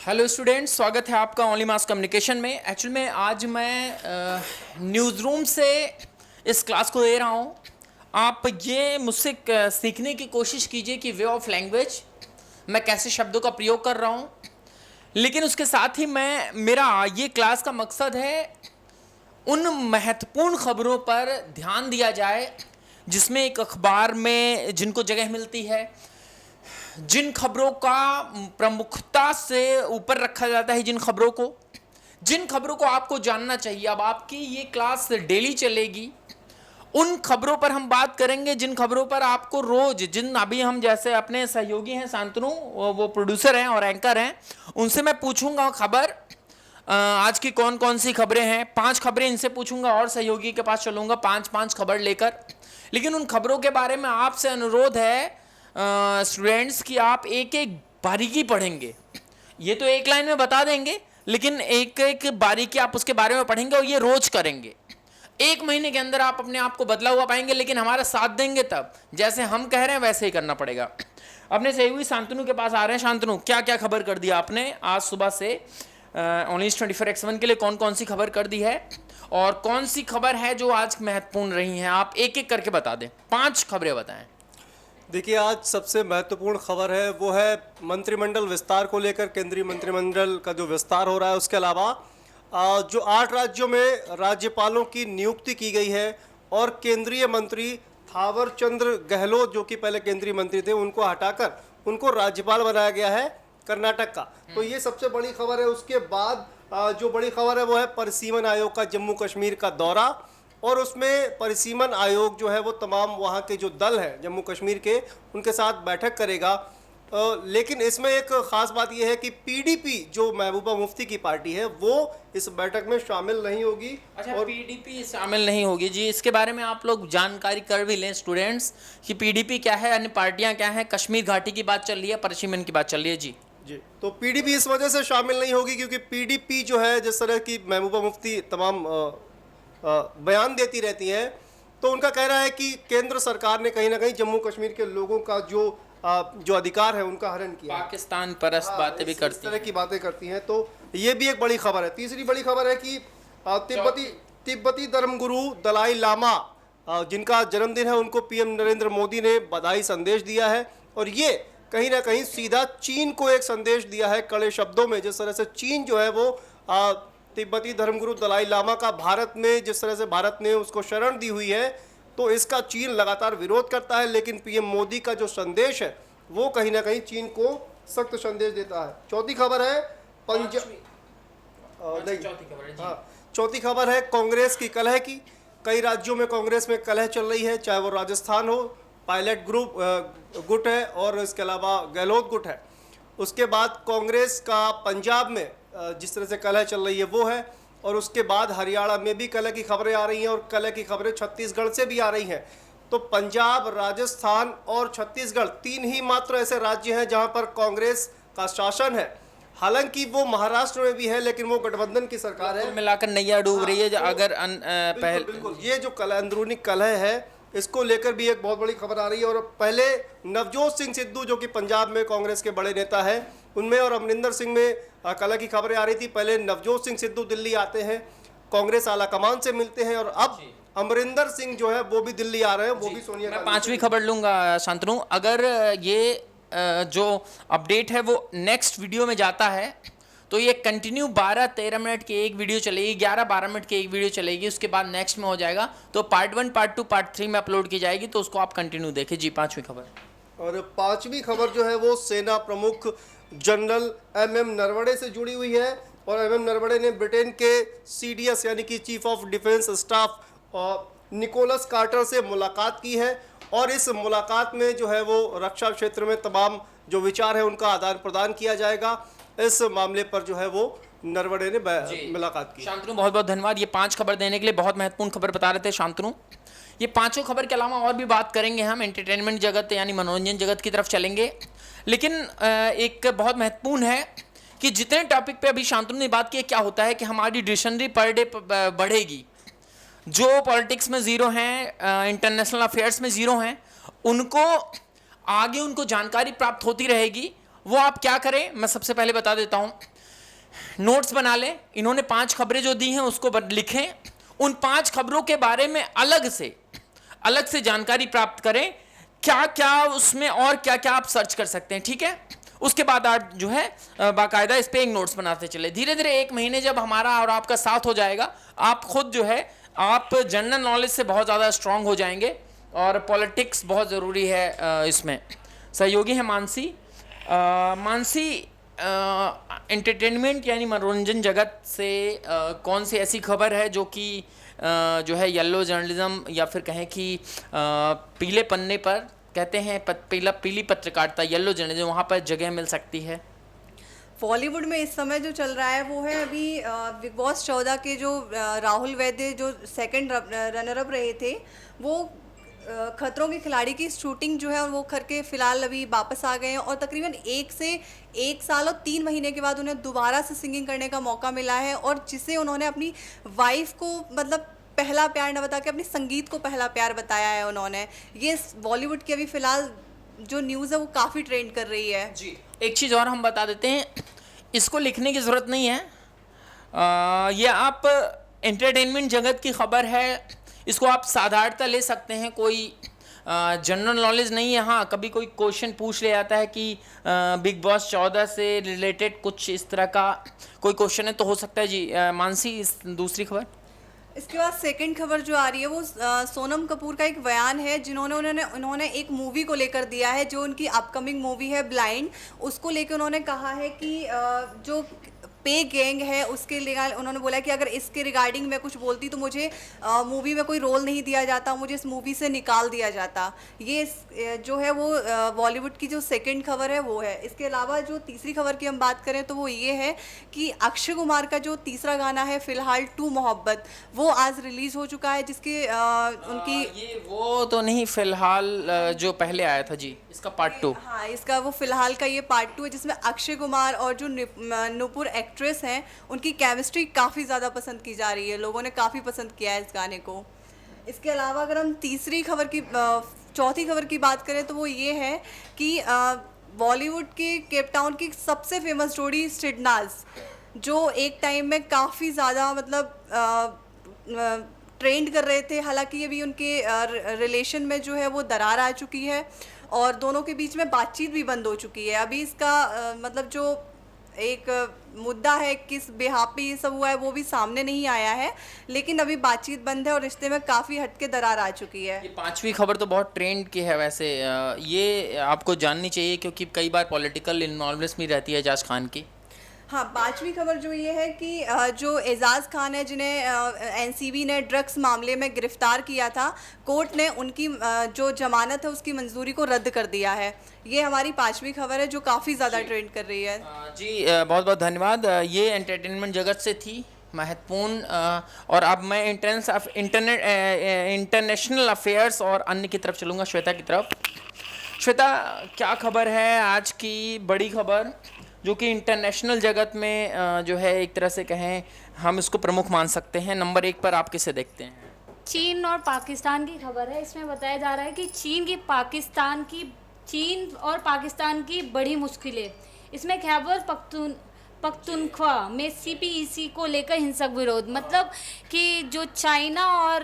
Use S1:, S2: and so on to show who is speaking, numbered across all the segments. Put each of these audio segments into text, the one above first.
S1: Hello students, स्वागत है आपका ओनली मास कम्युनिकेशन में। एक्चुअल में आज मैं न्यूज़ रूम से इस क्लास को दे रहा हूँ। आप ये मुझसे सीखने की कोशिश कीजिए कि वे ऑफ लैंग्वेज मैं कैसे शब्दों का प्रयोग कर रहा हूँ। लेकिन उसके साथ ही मेरा ये क्लास का मकसद है उन महत्वपूर्ण खबरों पर ध्यान दिया जाए जिसमें एक अखबार में जिनको जगह मिलती है, जिन खबरों का प्रमुखता से ऊपर रखा जाता है, जिन खबरों को आपको जानना चाहिए। अब आपकी ये क्लास डेली चलेगी, उन खबरों पर हम बात करेंगे जिन खबरों पर आपको रोज, जिन अभी हम जैसे अपने सहयोगी हैं शांतनु, वो प्रोड्यूसर हैं और एंकर हैं, उनसे मैं पूछूंगा खबर आज की कौन कौन सी खबरें हैं। 5 खबरें इनसे पूछूंगा और सहयोगी के पास चलूंगा 5-5 खबर लेकर। लेकिन उन खबरों के बारे में आपसे अनुरोध है स्टूडेंट्स कि आप एक एक बारीकी पढ़ेंगे। ये तो एक लाइन में बता देंगे, लेकिन एक एक बारीकी आप उसके बारे में पढ़ेंगे और ये रोज करेंगे। 1 महीने के अंदर आप अपने आप को बदला हुआ पाएंगे, लेकिन हमारा साथ देंगे तब। जैसे हम कह रहे हैं वैसे ही करना पड़ेगा। अपने सहयोगी शांतनु के पास आ रहे हैं। शांतनु, क्या क्या खबर कर दी आपने आज सुबह से ओनली 24x1 के लिए? कौन कौन सी खबर कर दी है और कौन सी खबर है जो आज महत्वपूर्ण रही हैं? आप एक एक करके बता दें, 5 खबरें बताएं।
S2: देखिए, आज सबसे महत्वपूर्ण खबर है वो है मंत्रिमंडल विस्तार को लेकर। केंद्रीय मंत्रिमंडल का जो विस्तार हो रहा है, उसके अलावा जो 8 राज्यों में राज्यपालों की नियुक्ति की गई है और केंद्रीय मंत्री थावर चंद गहलोत, जो कि पहले केंद्रीय मंत्री थे, उनको हटाकर उनको राज्यपाल बनाया गया है कर्नाटक का। तो ये सबसे बड़ी खबर है। उसके बाद जो बड़ी खबर है वो है परिसीमन आयोग का जम्मू कश्मीर का दौरा, और उसमें परिसीमन आयोग जो है वो तमाम वहाँ के जो दल हैं जम्मू कश्मीर के, उनके साथ बैठक करेगा। लेकिन इसमें एक ख़ास बात यह है कि पीडीपी, जो महबूबा मुफ्ती की पार्टी है, वो इस बैठक में शामिल नहीं होगी।
S1: अच्छा,
S2: और
S1: पीडीपी शामिल नहीं होगी जी। इसके बारे में आप लोग जानकारी कर भी लें स्टूडेंट्स कि पीडीपी क्या है, अन्य पार्टियां क्या हैं। कश्मीर घाटी की बात चल रही है, परिसीमन की बात चल रही है जी।
S2: जी, तो पीडीपी इस वजह से शामिल नहीं होगी क्योंकि पीडीपी जो है, जिस तरह की महबूबा मुफ्ती तमाम बयान देती रहती हैं, तो उनका कहना है कि केंद्र सरकार ने कहीं ना कहीं जम्मू कश्मीर के लोगों का जो अधिकार है उनका हनन किया।
S1: पाकिस्तान परस्त बातें भी करती
S2: इस तरह की बातें करती हैं। तो ये भी एक बड़ी खबर है। तीसरी बड़ी खबर है कि तिब्बती धर्मगुरु दलाई लामा, जिनका जन्मदिन है, उनको पीएम नरेंद्र मोदी ने बधाई संदेश दिया है। और ये कहीं ना कहीं सीधा चीन को एक संदेश दिया है कड़े शब्दों में। जिस तरह से चीन जो है वो तिब्बती धर्मगुरु दलाई लामा का भारत में, जिस तरह से भारत ने उसको शरण दी हुई है, तो इसका चीन लगातार विरोध करता है। लेकिन पीएम मोदी का जो संदेश है वो कहीं ना कहीं चीन को सख्त संदेश देता है। चौथी खबर है चौथी खबर है कांग्रेस की कलह की। कई राज्यों में कांग्रेस में कलह चल रही है, चाहे वो राजस्थान हो, पायलट गुट है, और इसके अलावा गहलोत गुट है। उसके बाद कांग्रेस का पंजाब में जिस तरह से कलह चल रही है वो है, और उसके बाद हरियाणा में भी कलह की खबरें आ रही हैं, और कलह की खबरें छत्तीसगढ़ से भी आ रही हैं। तो पंजाब, राजस्थान और छत्तीसगढ़ 3 ही मात्र ऐसे राज्य हैं जहां पर कांग्रेस का शासन है। हालांकि वो महाराष्ट्र में भी है, लेकिन वो गठबंधन की सरकार है।
S1: मिलाकर नैया डूब रही है। अगर
S2: बिल्कुल, ये जो अंदरूनी कलह है, इसको लेकर भी एक बहुत बड़ी खबर आ रही है। और पहले नवजोत सिंह सिद्धू, जो कि पंजाब में कांग्रेस के बड़े नेता हैं, उनमें और अमरिंदर सिंह में कलह की खबरें आ रही थी। पहले नवजोत सिंह सिद्धू दिल्ली आते हैं, कांग्रेस आला कमान से मिलते हैं, और अब अमरिंदर सिंह जो है वो भी दिल्ली आ रहे हैं, वो भी सोनिया गांधी।
S1: 5वीं खबर लूंगा शांतनु। अगर ये जो अपडेट है वो नेक्स्ट वीडियो में जाता है तो ये कंटिन्यू 12-13 मिनट की एक वीडियो चलेगी, 11-12 मिनट की एक वीडियो चलेगी। उसके बाद नेक्स्ट में हो जाएगा, तो पार्ट 1, पार्ट 2, पार्ट 3 में अपलोड की जाएगी, तो उसको आप कंटिन्यू देखें जी। 5वीं खबर।
S2: और 5वीं खबर जो है वो सेना प्रमुख जनरल एमएम नरवणे से जुड़ी हुई है। और एमएम नरवणे ने ब्रिटेन के सीडीएस यानी कि chief of defence staff Nicholas Carter से मुलाकात की है, और इस मुलाकात में जो है वो रक्षा क्षेत्र में तमाम जो विचार है उनका आदान प्रदान किया जाएगा। इस मामले पर जो है वो नरवणे ने मुलाकात की।
S1: शांतनु, बहुत बहुत धन्यवाद ये 5 खबर देने के लिए। बहुत महत्वपूर्ण खबर बता रहे थे शांतनु। ये 5 खबर के अलावा और भी बात करेंगे हम, एंटरटेनमेंट जगत यानी मनोरंजन जगत की तरफ चलेंगे। लेकिन एक बहुत महत्वपूर्ण है कि जितने टॉपिक पे अभी शांतनु ने बात की, क्या होता है कि हमारी डिक्शनरी पर डे बढ़ेगी। जो पॉलिटिक्स में 0 हैं, इंटरनेशनल अफेयर्स में 0 हैं, उनको आगे उनको जानकारी प्राप्त होती रहेगी। वो आप क्या करें, मैं सबसे पहले बता देता हूँ। नोट्स बना लें, इन्होंने 5 खबरें जो दी हैं उसको लिखें, उन 5 खबरों के बारे में अलग से जानकारी प्राप्त करें, क्या क्या उसमें और क्या क्या आप सर्च कर सकते हैं, ठीक है। उसके बाद आप जो है बाकायदा इस पे एक नोट्स बनाते चले। धीरे धीरे 1 महीने जब हमारा और आपका साथ हो जाएगा, आप खुद जो है आप जनरल नॉलेज से बहुत ज़्यादा स्ट्रांग हो जाएंगे। और पॉलिटिक्स बहुत ज़रूरी है इसमें। सहयोगी है मानसी। मानसी, एंटरटेनमेंट यानी मनोरंजन जगत से कौन सी ऐसी खबर है जो कि जो है येलो जर्नलिज्म या फिर कहें कि पीले पन्ने पर कहते हैं पीली पत्रकारिता, येलो जर्नलिज्म, वहाँ पर जगह मिल सकती है?
S3: बॉलीवुड में इस समय जो चल रहा है वो है अभी बिग बॉस 14 के जो राहुल वैद्य जो सेकंड रनर अप रहे थे, वो खतरों के खिलाड़ी की शूटिंग जो है वो करके फ़िलहाल अभी वापस आ गए हैं। और तकरीबन 1 साल और 3 महीने के बाद उन्हें दोबारा से सिंगिंग करने का मौका मिला है, और जिसे उन्होंने अपनी वाइफ को मतलब पहला प्यार न बता के अपनी संगीत को पहला प्यार बताया है उन्होंने। ये बॉलीवुड की अभी फ़िलहाल जो न्यूज़ है वो काफ़ी ट्रेंड कर रही है
S1: जी। एक चीज़ और हम बता देते हैं, इसको लिखने की ज़रूरत नहीं है, ये आप एंटरटेनमेंट जगत की खबर है, इसको आप साधारणता ले सकते हैं, कोई जनरल नॉलेज नहीं है। हाँ, कभी कोई क्वेश्चन पूछ ले जाता है कि बिग बॉस 14 से रिलेटेड कुछ इस तरह का कोई क्वेश्चन है तो हो सकता है जी। मानसी, दूसरी खबर।
S3: इसके बाद सेकंड खबर जो आ रही है वो सोनम कपूर का एक बयान है उन्होंने एक मूवी को लेकर दिया है, जो उनकी अपकमिंग मूवी है ब्लाइंड। उसको लेकर उन्होंने कहा है कि जो पे गैंग है उसके लिए उन्होंने बोला कि अगर इसके रिगार्डिंग मैं कुछ बोलती तो मुझे मूवी में कोई रोल नहीं दिया जाता, मुझे इस मूवी से निकाल दिया जाता। ये जो है वो बॉलीवुड की जो सेकंड खबर है वो है। इसके अलावा जो तीसरी खबर की हम बात करें तो वो ये है कि अक्षय कुमार का जो तीसरा गाना है फ़िलहाल 2 मोहब्बत, वो आज रिलीज़ हो चुका है, जिसके उनकी
S1: ये वो तो नहीं, फ़िलहाल जो पहले आया था जी, इसका पार्ट 2।
S3: हाँ, इसका वो फ़िलहाल का ये पार्ट 2 है, जिसमें अक्षय कुमार और जो नूपुर एक्ट्रेस हैं उनकी केमिस्ट्री काफ़ी ज़्यादा पसंद की जा रही है, लोगों ने काफ़ी पसंद किया है इस गाने को। इसके अलावा अगर हम चौथी खबर की बात करें तो वो ये है कि बॉलीवुड के केप टाउन की सबसे फेमस जोड़ी सिडनाज, जो एक टाइम में काफ़ी ज़्यादा मतलब ट्रेंड कर रहे थे, हालांकि अभी उनके रिलेशन में जो है वो दरार आ चुकी है और दोनों के बीच में बातचीत भी बंद हो चुकी है। अभी इसका मतलब जो एक मुद्दा है किस बेहाप पे ये सब हुआ है वो भी सामने नहीं आया है, लेकिन अभी बातचीत बंद है और रिश्ते में काफ़ी हटके दरार आ चुकी है।
S1: ये 5वीं खबर तो बहुत ट्रेंड की है वैसे, ये आपको जाननी चाहिए क्योंकि कई बार पॉलिटिकल इन्वॉल्वमेंट भी रहती है एजाज खान की।
S3: हाँ, 5वीं खबर जो ये है कि जो एजाज खान है जिन्हें एनसीबी ने ड्रग्स मामले में गिरफ्तार किया था, कोर्ट ने उनकी जो जमानत है उसकी मंजूरी को रद्द कर दिया है। ये हमारी 5वीं खबर है जो काफ़ी ज़्यादा ट्रेंड कर रही है।
S1: जी, बहुत बहुत धन्यवाद। ये एंटरटेनमेंट जगत से थी महत्वपूर्ण। और अब मैं इंटरनेशनल अफेयर्स और अन्य की तरफ चलूँगा, श्वेता की तरफ। श्वेता, क्या खबर है आज की बड़ी खबर जो कि इंटरनेशनल जगत में जो है एक तरह से कहें हम इसको प्रमुख मान सकते हैं? नंबर 1 पर आप किसे देखते हैं?
S4: चीन और पाकिस्तान की खबर है। इसमें बताया जा रहा है कि चीन और पाकिस्तान की बड़ी मुश्किलें। इसमें खैबर पख्तूनख्वा में सीपीईसी को लेकर हिंसक विरोध, मतलब कि जो चाइना और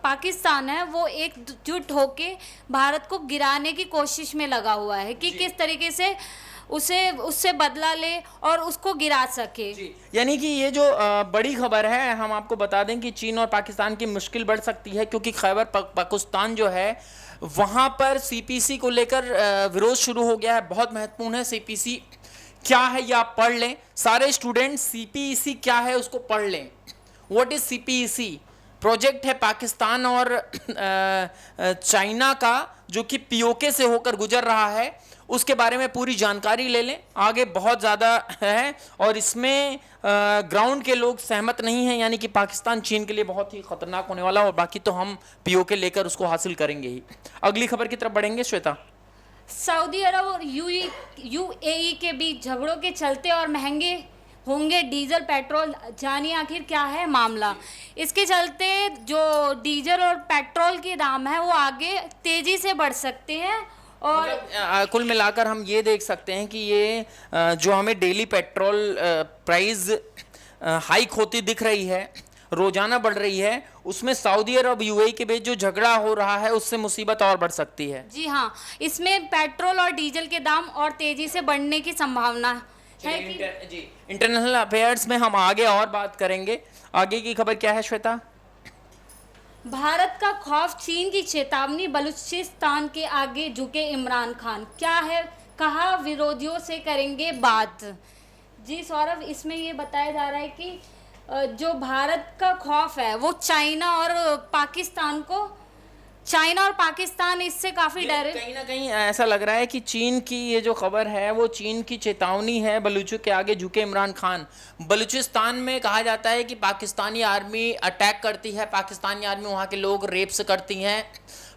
S4: पाकिस्तान है वो एकजुट होके भारत को गिराने की कोशिश में लगा हुआ है कि किस तरीके से उससे बदला ले और उसको गिरा सके।
S1: यानी कि ये जो बड़ी खबर है, हम आपको बता दें कि चीन और पाकिस्तान की मुश्किल बढ़ सकती है क्योंकि खैबर पख्तूनख्वा जो है वहाँ पर सीपीसी को लेकर विरोध शुरू हो गया है। बहुत महत्वपूर्ण है। सीपीसी क्या है ये आप पढ़ लें, सारे स्टूडेंट सीपीईसी क्या है उसको पढ़ लें। What is CPEC? प्रोजेक्ट है पाकिस्तान और चाइना का जो कि पीओके से होकर गुजर रहा है, उसके बारे में पूरी जानकारी ले लें। आगे बहुत ज़्यादा है और इसमें ग्राउंड के लोग सहमत नहीं हैं, यानी कि पाकिस्तान चीन के लिए बहुत ही खतरनाक होने वाला, और बाकी तो हम पीओके लेकर उसको हासिल करेंगे ही। अगली खबर की तरफ बढ़ेंगे श्वेता।
S4: सऊदी अरब और यूएई के बीच झगड़ों के चलते और महंगे होंगे डीजल पेट्रोल, जानिए आखिर क्या है मामला। इसके चलते जो डीजल और पेट्रोल के दाम है वो आगे तेज़ी से बढ़ सकते हैं और
S1: कुल मिलाकर हम ये देख सकते हैं कि ये जो हमें डेली पेट्रोल प्राइस हाइक होती दिख रही है, रोजाना बढ़ रही है, उसमें सऊदी अरब यूएई के बीच जो झगड़ा हो रहा है उससे मुसीबत और बढ़ सकती है।
S4: जी हाँ, इसमें पेट्रोल और डीजल के दाम और तेजी से बढ़ने की संभावना है कि
S1: जी, इंटरनेशनल अफेयर्स में हम आगे और बात करेंगे। आगे की खबर क्या है श्वेता?
S4: भारत का खौफ, चीन की चेतावनी, बलूचिस्तान के आगे झुके इमरान खान। क्या है, कहा विरोधियों से करेंगे बात। जी सौरभ, इसमें ये बताया जा रहा है कि जो भारत का खौफ है वो चाइना और पाकिस्तान इससे काफ़ी डरे।
S1: कहीं ना कहीं ऐसा लग रहा है कि चीन की ये जो खबर है वो चीन की चेतावनी है, बलूचों के आगे झुके इमरान खान। बलूचिस्तान में कहा जाता है कि पाकिस्तानी आर्मी अटैक करती है, पाकिस्तानी आर्मी वहाँ के लोग रेप्स करती हैं,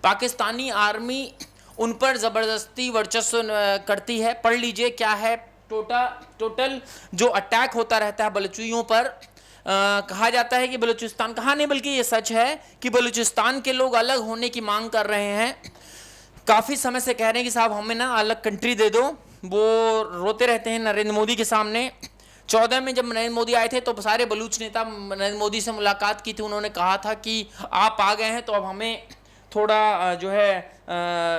S1: पाकिस्तानी आर्मी उन पर ज़बरदस्ती वर्चस्व करती है। पढ़ लीजिए क्या है टोटल जो अटैक होता रहता है बलूचियों पर। कहा जाता है कि बलूचिस्तान, कहा नहीं बल्कि ये सच है कि बलूचिस्तान के लोग अलग होने की मांग कर रहे हैं। काफ़ी समय से कह रहे हैं कि साहब हमें ना अलग कंट्री दे दो। वो रोते रहते हैं नरेंद्र मोदी के सामने। 14 में जब नरेंद्र मोदी आए थे तो सारे बलूच नेता नरेंद्र मोदी से मुलाकात की थी। उन्होंने कहा था कि आप आ गए हैं तो अब हमें थोड़ा जो है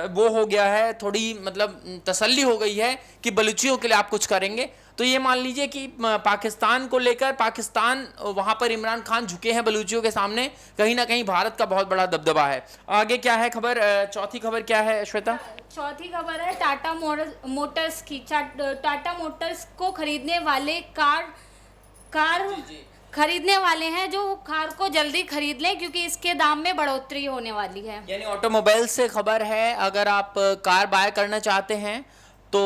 S1: वो हो गया है, थोड़ी मतलब तसल्ली हो गई है कि बलूचियों के लिए आप कुछ करेंगे। तो ये मान लीजिए कि पाकिस्तान को लेकर, पाकिस्तान वहाँ पर इमरान खान झुके हैं बलूचियों के सामने। कहीं ना कहीं भारत का बहुत बड़ा दबदबा है। आगे क्या है खबर? चौथी खबर क्या है श्वेता?
S4: चौथी खबर है टाटा मोटर्स की। टाटा मोटर्स को खरीदने वाले कार खरीदने वाले हैं जो कार को जल्दी खरीद लें क्योंकि इसके दाम में बढ़ोतरी होने वाली है।
S1: यानी ऑटोमोबाइल से खबर है, अगर आप कार बाय करना चाहते हैं तो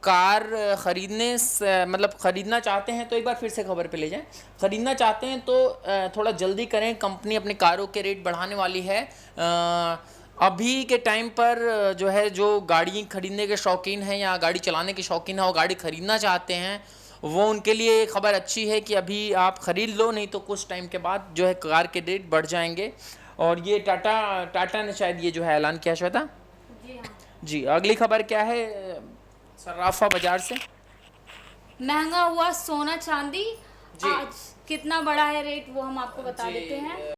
S1: कार खरीदना चाहते हैं तो एक बार फिर से खबर पे ले जाएं। खरीदना चाहते हैं तो थोड़ा जल्दी करें, कंपनी अपने कारों के रेट बढ़ाने वाली है। अभी के टाइम पर जो गाड़ी खरीदने के शौकीन हैं या गाड़ी चलाने के शौकीन हैं और गाड़ी खरीदना चाहते हैं, वो उनके लिए खबर अच्छी है कि अभी आप ख़रीद लो, नहीं तो कुछ टाइम के बाद जो है कार के रेट बढ़ जाएंगे। और ये टाटा ने शायद ये जो है ऐलान किया श्वेता।
S4: जी हाँ।
S1: जी, अगली खबर क्या है सर्राफा बाजार से?
S4: महंगा हुआ सोना चांदी। आज कितना बड़ा है रेट वो हम आपको बता देते हैं।